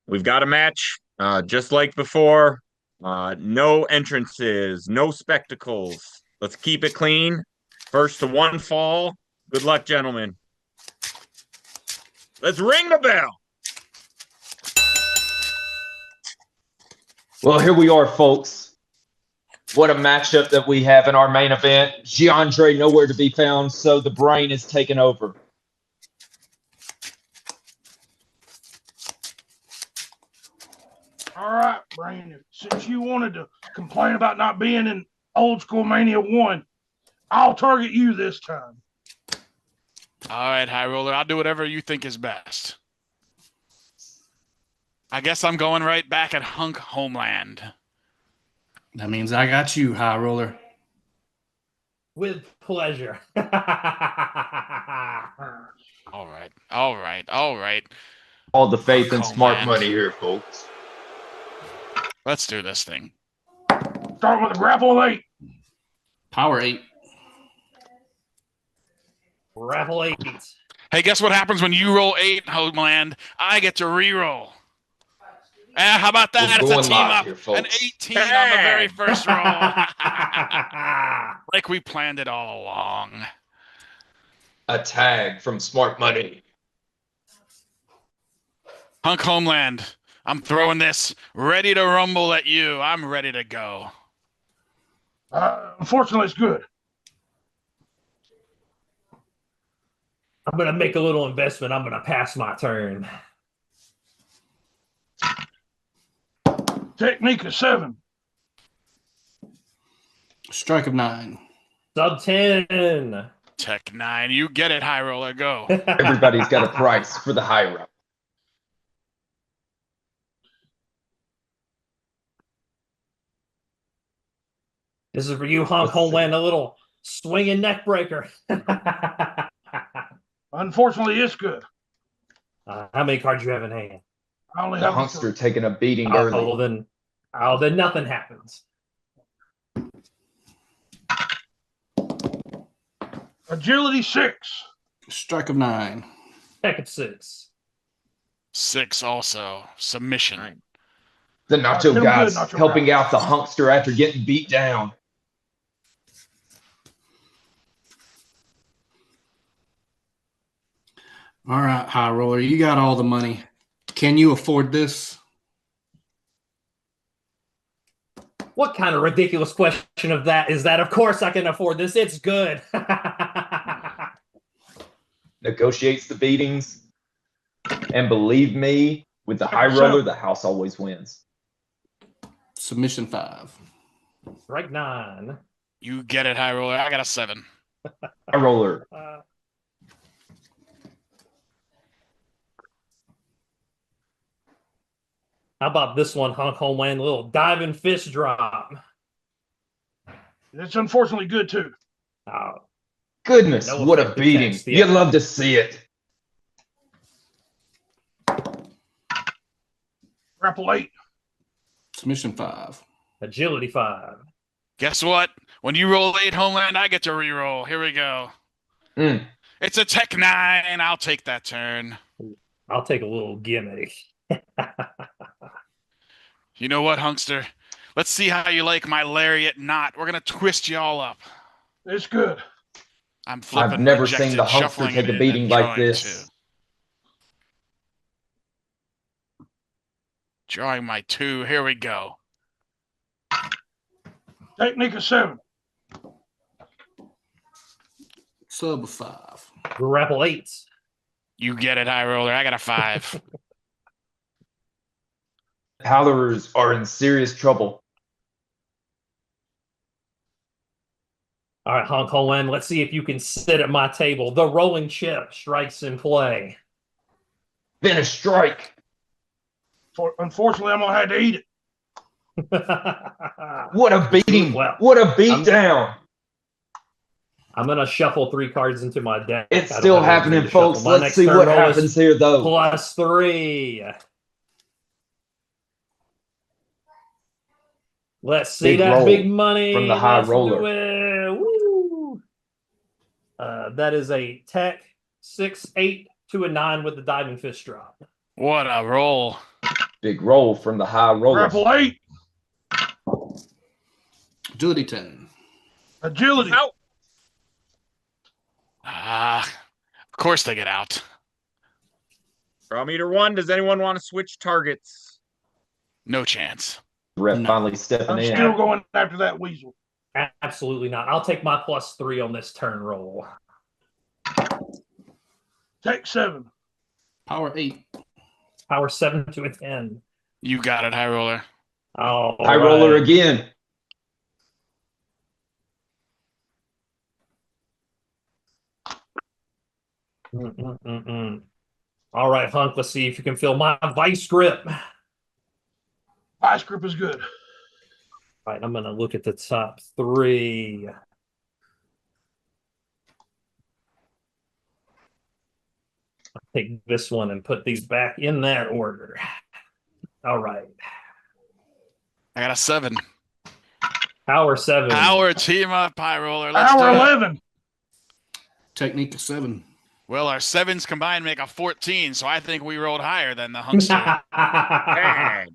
we've got a match just like before. No entrances, no spectacles. Let's keep it clean. First to one fall. Good luck, gentlemen. Let's ring the bell. Well, here we are, folks. What a matchup that we have in our main event. Giandre nowhere to be found, so the Brain is taking over. All right, Brandon. Since you wanted to complain about not being in Old School Mania 1, I'll target you this time. All right, High Roller, I'll do whatever you think is best. I guess I'm going right back at Hunk Homeland. That means I got you, High Roller. With pleasure. All right, all right, all right. All the faith in Hunk smart Homeland. money here, folks. Let's do this thing. Start with a grapple 8. Power 8. Raffle 8. Hey, guess what happens when you roll 8, Homeland? I get to re-roll. How about that? We're It's a going team live up. here, folks. An 18 on the very Hey! first roll. Like we planned it all along. A tag from smart money. Hunk Homeland, I'm throwing this ready to rumble at you. I'm ready to go. Unfortunately, it's good. I'm gonna make a little investment. I'm gonna pass my turn. Technique of 7. Strike of 9. Sub 10. Tech 9, you get it, High Roller, go. Everybody's got a price for the high route. This is for you, Hunk Let's see. Homeland, a little swinging neck breaker. Unfortunately, it's good. How many cards you have in hand? I only The have Hunkster taking a beating Oh, early. well, then nothing happens. Agility 6. Strike of 9. Second 6. 6 also. Submission. Right. The Hit Nacho 'em good, guys Nacho helping guys. out the Hunkster after getting beat down. All right, High Roller, you got all the money. Can you afford this? What kind of ridiculous question of that is that? Of course I can afford this. It's good. Negotiates the beatings. And believe me, with the high roller, the house always wins. Submission 5. Strike 9. You get it, High Roller. I got a 7. High roller. How about this one, Hunk Homeland? A little diving fist drop. It's unfortunately good, too. Oh, Goodness, No what a effective beating. text, You'd yeah. love to see it. Grapple 8. Submission 5. Agility 5. Guess what? When you roll 8 Homeland, I get to reroll. Here we go. It's a Tech 9. I'll take that turn. I'll take a little gimmick. You know what, Hunkster? Let's see how you like my lariat knot. We're going to twist you all up. It's good. I'm flipping. I've never rejected, seen the Hunkster shuffling take it a in, beating and like drawing this. 2. Drawing my 2. Here we go. Technique of 7. Sub 5. Grapple 8. You get it, high roller. I got a 5. Howlers are in serious trouble. All right, Hunk Homeland, let's see if you can sit at my table. The rolling chip strikes in play. Finish strike. Unfortunately, I'm going to have to eat it. What a beating. Well, what a beatdown. I'm going to shuffle 3 cards into my deck. It's still happening, folks. Let's see what happens here, though. +3. Let's see Big that roll big money from the high Let's roller. do it. Woo. That is a Tech 6, 8 to a 9 with the diving fist drop. What a roll. Big roll from the high roller. Grapple 8. Agility 10. Agility. Out. Of course they get out. Draw meter 1. Does anyone want to switch targets? No chance. Ref No. finally stepping I'm in. still going after that weasel. Absolutely not. I'll take my +3 on this turn roll. Tech 7. Power 8. Power 7 to a 10. You got it, high roller. All High roller right. again. All right, Hunk, let's see if you can feel my vice grip. Vice grip is good. All right, I'm going to look at the top 3. I'll take this one and put these back in that order. All right. I got a 7. Power 7. Power team up, high roller. Let's Power do it. 11. Technique of 7. Well, our 7s combined make a 14, so I think we rolled higher than the Hunkster. Bag.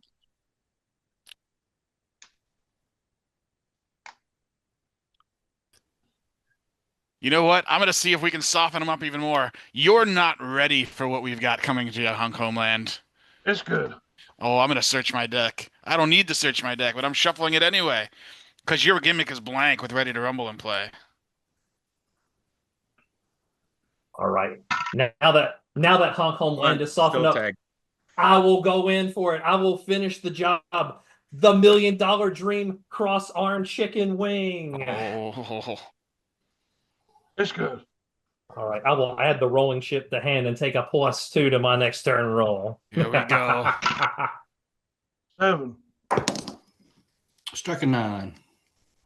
You know what? I'm going to see if we can soften them up even more. You're not ready for what we've got coming to you, Hunk Homeland. It's good. Oh, I'm going to search my deck. I don't need to search my deck, but I'm shuffling it anyway. Because your gimmick is blank with Ready to Rumble in play. All right. Now that Hunk Homeland is softened Still up, tag. I will go in for it. I will finish the job. The $1 Million Dream cross-arm chicken wing. Oh. It's good. All right. I will add the rolling chip to hand and take a +2 to my next turn roll. Here we go. 7. Strike a 9.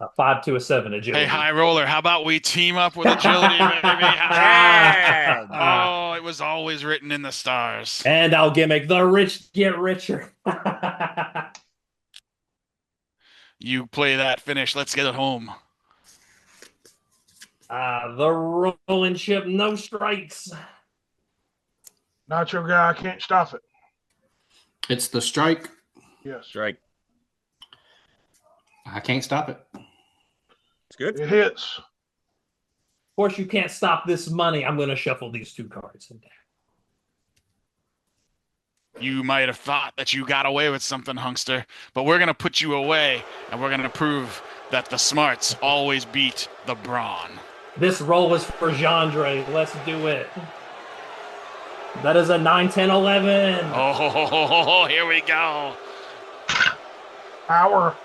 A 5 to a 7 agility. Hey, high roller, how about we team up with agility, baby? Bag. Oh, it was always written in the stars. And I'll gimmick the rich get richer. You play that finish. Let's get it home. The rolling chip, no strikes. Nacho guy, I can't stop it. It's the strike. Yes. Strike. I can't stop it. It's good. It hits. Of course, you can't stop this money. I'm going to shuffle these 2 cards in there. You might have thought that you got away with something, Hunkster, but we're going to put you away, and we're going to prove that the smarts always beat the brawn. This roll is for JEANDRE. Let's do it. That is a 9, 10, 11. Oh, here we go. Power.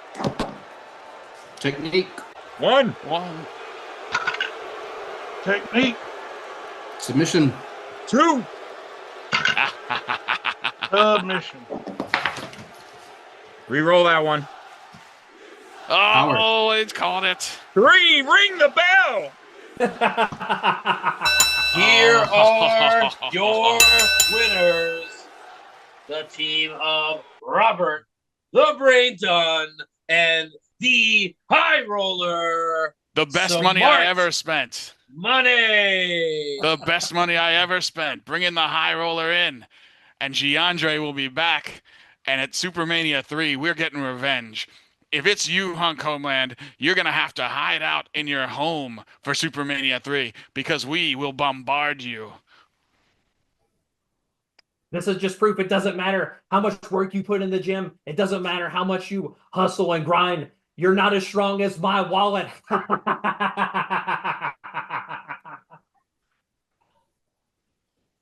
Technique. 1. Technique. Submission. 2. Submission. Reroll that one. Oh, it's called it. 3. Ring the bell. Here are your winners. The team of Robert, the Brain Done, and the High Roller. The best So money Mart, I ever spent. Money. The best money I ever spent. Bringing the High Roller in. And Giandre will be back. And at Supermania 3, we're getting revenge. If it's you, Hunk Homeland, you're going to have to hide out in your home for Supermania 3 because we will bombard you. This is just proof it doesn't matter how much work you put in the gym. It doesn't matter how much you hustle and grind. You're not as strong as my wallet.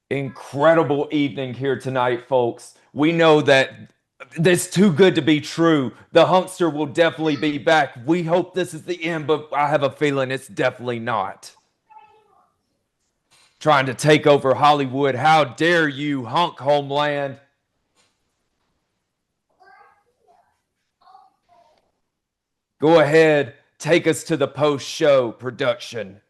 Incredible evening here tonight, folks. We know that it's too good to be true. The Hunkster will definitely be back. We hope this is the end, but I have a feeling it's definitely not. Trying to take over Hollywood. How dare you, Hunk Homeland? Go ahead, take us to the post-show production.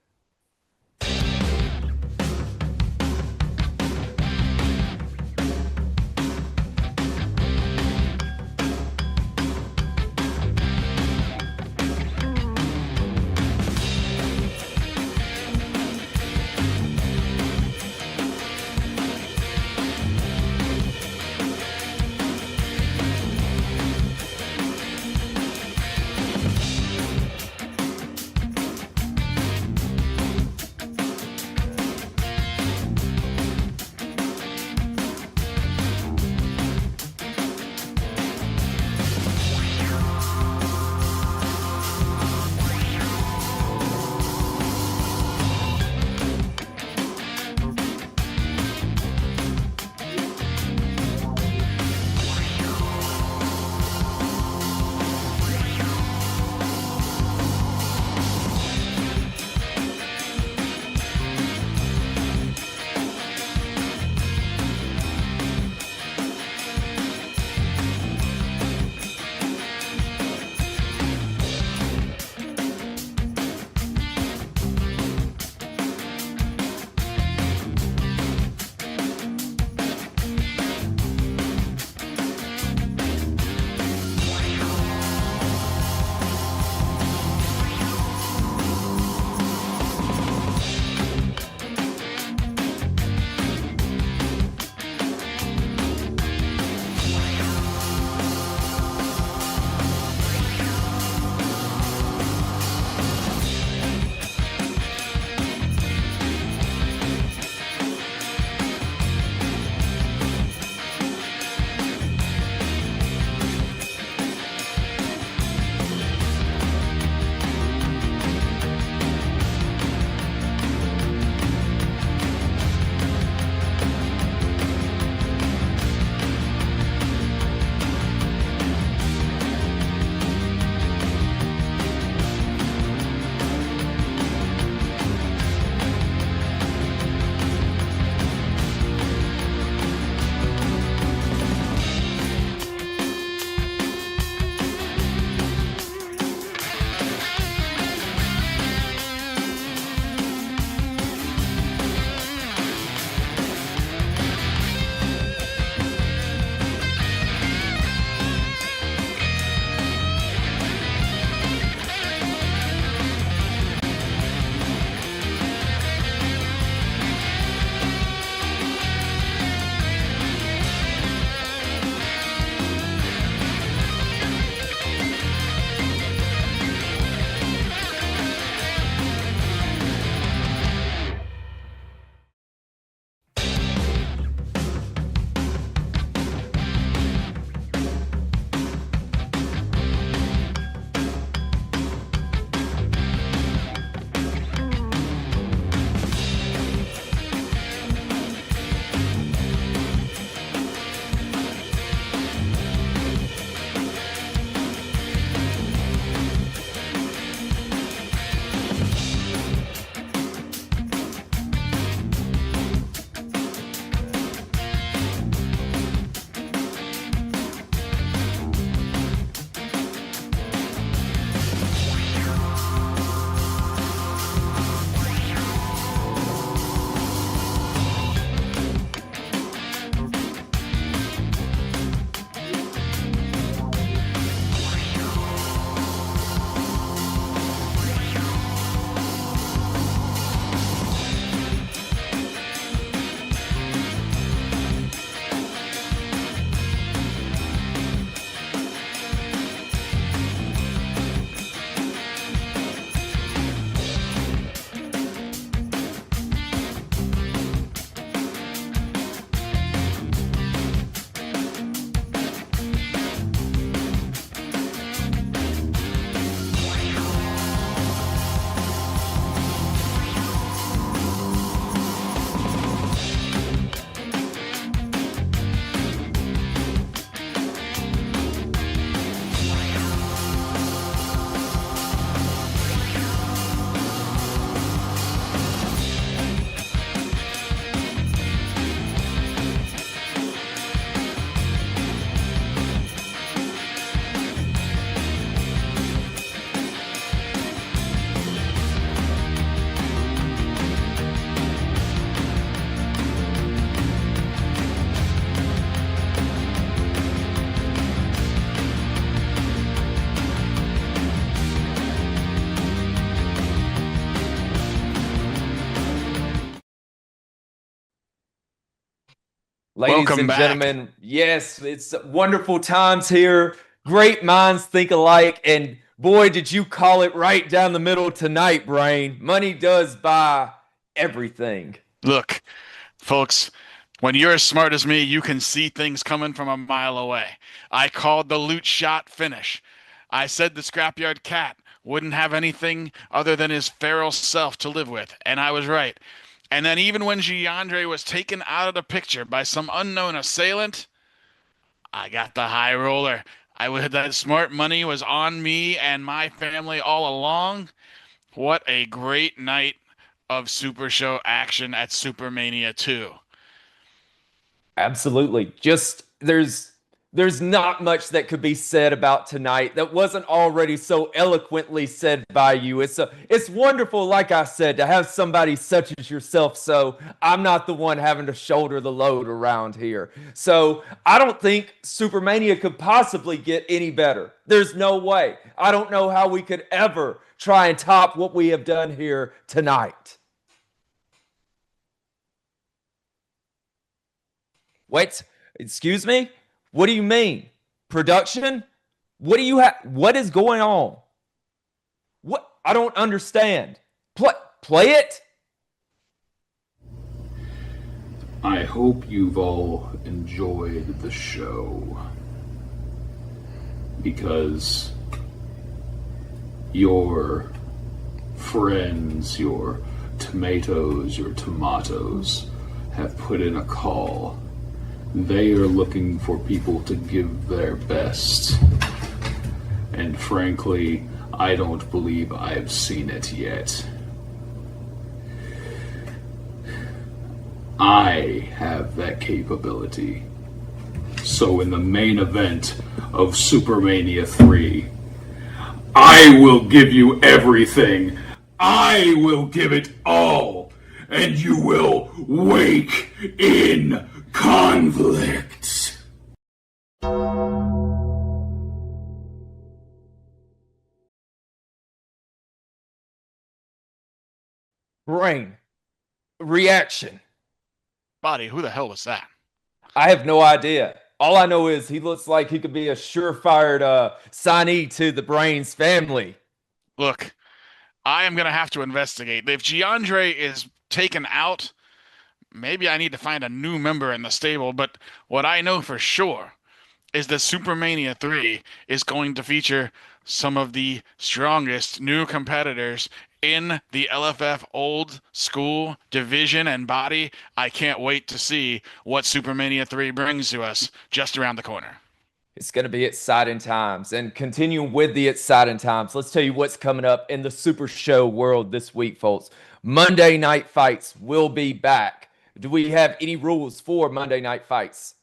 Ladies Welcome and back. gentlemen, yes, it's wonderful times here. Great minds think alike. And boy, did you call it right down the middle tonight, Brain. Money does buy everything. Look, folks, when you're as smart as me, you can see things coming from a mile away. I called the loot shot finish. I said the Scrapyard Cat wouldn't have anything other than his feral self to live with, and I was right. And then even when JEANDRE was taken out of the picture by some unknown assailant, I got the high roller. That smart money was on me and my family all along. What a great night of Super Show action at Supermania 2. Absolutely. Just there's not much that could be said about tonight that wasn't already so eloquently said by you. It's wonderful, like I said, to have somebody such as yourself. So I'm not the one having to shoulder the load around here. So I don't think Supermania could possibly get any better. There's no way. I don't know how we could ever try and top what we have done here tonight. Wait, excuse me? What do you mean? Production? What do you have? What is going on? What? I don't understand. Play it? I hope you've all enjoyed the show. Because your friends, your tomatoes, have put in a call. They are looking for people to give their best. And frankly, I don't believe I've seen it yet. I have that capability. So in the main event of Supermania 3, I will give you everything. I will give it all. And you will wake in conflict. Brain. Reaction. Body, who the hell was that? I have no idea. All I know is he looks like he could be a surefire signee to the Brains family. Look, I am going to have to investigate. If JEANDRE is taken out, maybe I need to find a new member in the stable, but what I know for sure is that Supermania 3 is going to feature some of the strongest new competitors in the LFF old school division and body. I can't wait to see what Supermania 3 brings to us just around the corner. It's going to be exciting times. And continuing with the exciting times, let's tell you what's coming up in the Super Show world this week, folks. Monday Night Fights will be back. Do we have any rules for Monday Night Fights?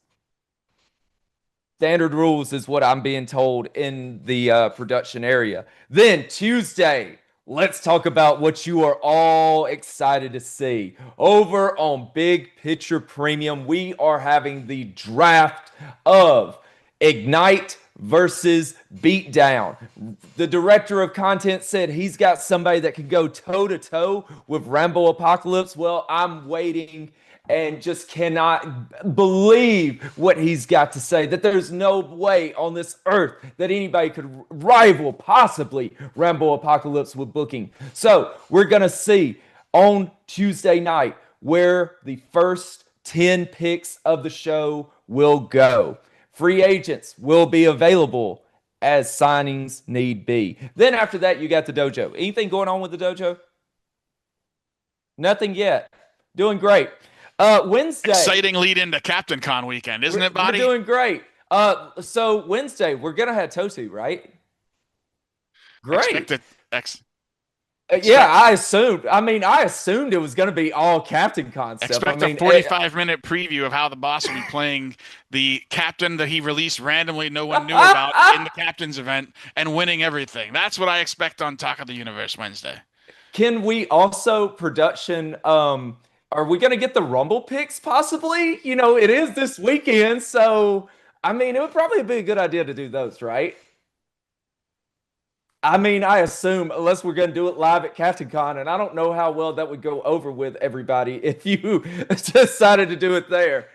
Standard rules is what I'm being told in the production area. Then Tuesday, let's talk about what you are all excited to see. Over on Big Picture Premium, we are having the draft of Ignite versus Beatdown. The director of content said he's got somebody that can go toe-to-toe with Rambo Apocalypse. Well, I'm waiting and just cannot believe what he's got to say, that there's no way on this earth that anybody could rival possibly Rambo Apocalypse with booking. So we're going to see on Tuesday night where the first 10 picks of the show will go. Free agents will be available as signings need be. Then after that, you got the dojo. Anything going on with the dojo? Nothing yet. Doing great. Wednesday. Exciting lead into Captain Con weekend, isn't it, Body? We're doing great. So Wednesday, we're going to have Totu, right? Great. Yeah, I assumed. I assumed it was going to be all Captain Con stuff. Expect a 45-minute preview of how the boss will be playing the captain that he released randomly, no one knew about in the captain's event, and winning everything. That's what I expect on Talk of the Universe Wednesday. Can we also production? Are we going to get the Rumble picks possibly? You know, it is this weekend, so it would probably be a good idea to do those, right? I assume, unless we're going to do it live at Captain Con, and I don't know how well that would go over with everybody if you decided to do it there.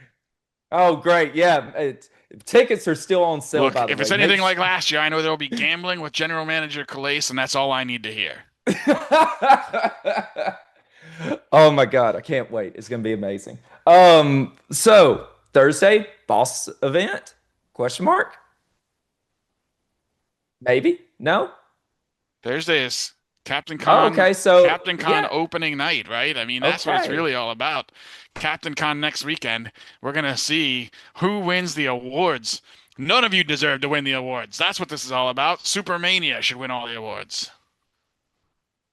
Oh, great. Yeah. Tickets are still on sale, Look, by the if way. it's anything like last year, I know there will be gambling with General Manager Calais, and that's all I need to hear. Oh my God, I can't wait. It's gonna be amazing. So Thursday, boss event? Question mark? Maybe? No? Thursday is Captain Oh, Con okay. So Captain Con yeah, opening night, right? I mean, that's what it's okay. really all about. Captain Con next weekend. We're gonna see who wins the awards. None of you deserve to win the awards. That's what this is all about. Supermania should win all the awards.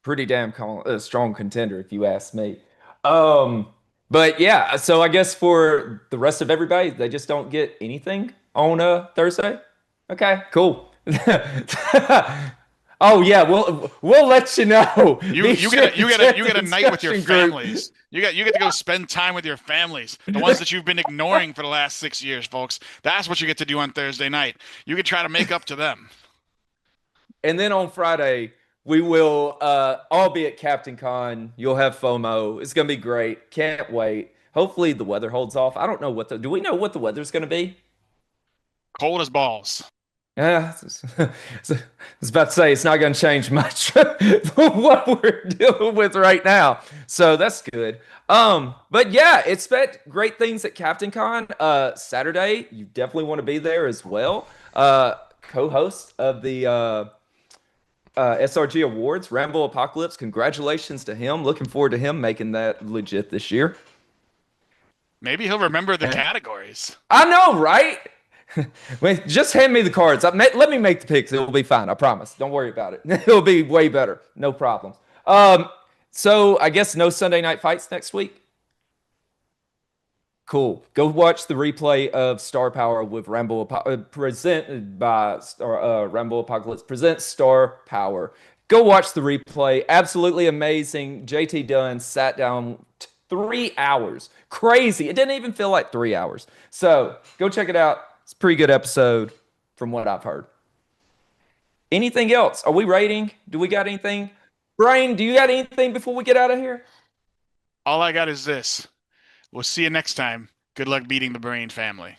Pretty damn strong contender, if you ask me. Um, but yeah, so I guess for the rest of everybody, they just don't get anything on Thursday. Okay, cool. Oh yeah, we'll let you know. You get a night with your families. You get to go spend time with your families, the ones that you've been ignoring for the last 6 years, folks. That's what you get to do on Thursday night. You can try to make up to them. And then on Friday, we will all be at Captain Con. You'll have FOMO. It's gonna be great. Can't wait. Hopefully the weather holds off. I don't know do we know what the weather's gonna be? Cold as balls. Yeah, I was about to say it's not going to change much from what we're dealing with right now. So that's good. But yeah, expect great things at Captain Con. Saturday, you definitely want to be there as well. Co-host of the SRG Awards, Rambo Apocalypse. Congratulations to him. Looking forward to him making that legit this year. Maybe he'll remember the categories. I know, right? Wait, just hand me the cards. Let me make the picks. It'll be fine. I promise. Don't worry about it. It'll be way better. No problems. So I guess no Sunday night fights next week. Cool. Go watch the replay of Star Power with presented by Rambo Apocalypse presents Star Power. Go watch the replay. Absolutely amazing. JT Dunn sat down 3 hours. Crazy. It didn't even feel like 3 hours. So go check it out. It's a pretty good episode from what I've heard. Anything else? Are we rating? Do we got anything? Brain, do you got anything before we get out of here? All I got is this. We'll see you next time. Good luck beating the Brain family.